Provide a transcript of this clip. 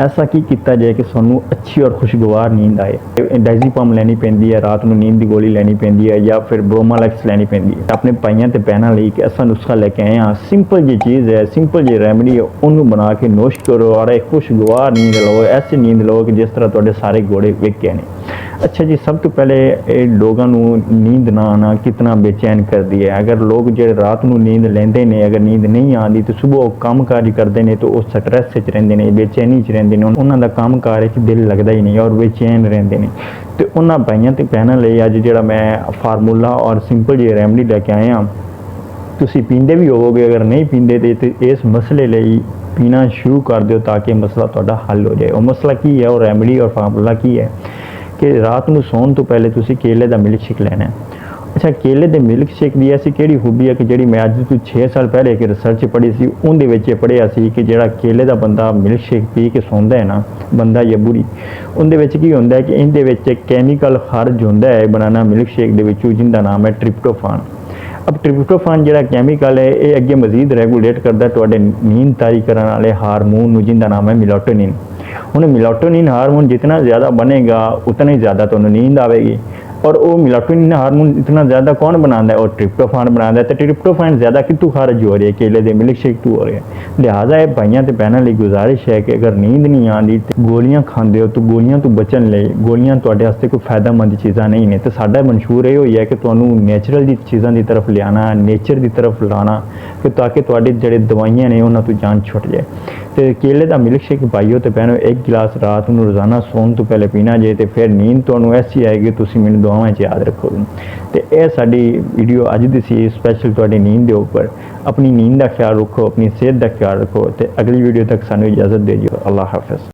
ऐसा की किया जाए कि सानू अच्छी और खुशगवार नींद आए। डायज़ीपम लैनी पैंदी है, रात में नींद की गोली लैनी पैंदी है या फिर ब्रोमालैक्स लैनी पैंदी है। अपने भाइयों ते भैनों लिए एक ऐसा नुस्खा लेके आए हाँ, सिंपल जी चीज़ है, सिंपल जी रेमडी है, उन्होंने बना के नोश करो और एक खुशगवार नींद लो। ऐसी नींद लो कि जिस तरह तुहाडे सारे गोड़े विक गए ने। अच्छा जी, सब तो पहले लोगों नींद ना आना कितना बेचैन कर दिया है। अगर लोग जो रात को नींद लेंदे ने, अगर नींद नहीं आती तो सुबह वो काम काज करते हैं तो वो स्ट्रैस च रहिंदे ने, बेचैनी च रहिंदे ने, उन्हां दा काम कार च दिल लगता ही नहीं और बेचैन रहंदे ने। तो उन्हां भाइयों ते भैनों लिए अज जिहड़ा मैं फार्मूला और सिंपल जी रेमडी लेके आए हाँ, तुसी पींदे भी होवोगे, अगर नहीं पींदे तो इस मसले लिए पीना शुरू कर दो ताकि मसला तुहाडा हल हो जाए। वो मसला की है, वो रेमडी और फार्मूला की है कि रात को सोने तो पहले तुसी केले का मिल्क शेक लेना है। अच्छा, केले के मिल्क शेक की ऐसी कि खूबी है कि जी मैं अज तो 6 साल पहले एक रिसर्च पढ़ी सी, उनके पढ़िया सी कि जो केले का बंदा मिल्क शेक पी के सौंदा है ना, बंदा या बुरी, उनके की होंगे कि इनके कैमिकल खारज होंदा है बनाना मिल्क शेक के, जिनका नाम है ट्रिप्टोफान। अब ट्रिप्टोफान जो कैमिकल है ये अगे मजीद रेगूलेट करता तुहाडे नींद तारी करने वाले हारमोन, जिनका नाम है मेलाटोनिन। हुण मेलाटोनिन हारमोन जितना ज़्यादा बनेगा उतना ही ज़्यादा तुहानूं नींद आएगी। और वो मेलाटोनिन हारमोन इतना ज़्यादा कौन बनाता है? और ट्रिप्टोफान बनाता है। तो ट्रिप्टोफान ज़्यादा कितों खारज हो रही है? केले के मिल्क शेक तो हो रही है। लिहाजा ये भाइयों ते भैनों लिए गुजारिश है कि अगर नींद नहीं आती तो गोलियां खाते हो तो गोलियां तो बचन ले, गोलियां तुहाडे वास्ते कोई फायदेमंद चीज़ां नहीं ने। तो साडा मंशूर ये होई है कि तुहानूं नैचुरल दी चीज़ों की तरफ लियाना, नेचर की तरफ लाना कि ताकि तुहाडी जिहड़ी दवाइयां ने उन्हां तो जान छुट जाए। तो केले का मिल्क शेक भाइयों तो बहनों एक गिलास रात को रोज़ाना सोने तो पहले पीना जे, तो फिर नींद तुहानूं ऐसी आएगी तुसीं मैनूं दुआवां च याद रखोगे। तो यह साडी वीडियो अज दी सी स्पैशल तुहाडी नींद के उपर। अपनी नींद का ख्याल रखो, अपनी सेहत का ख्याल रखो। तो अगली वीडियो तक सानूं इजाज़त दे दिओ। अल्लाह हाफिज़।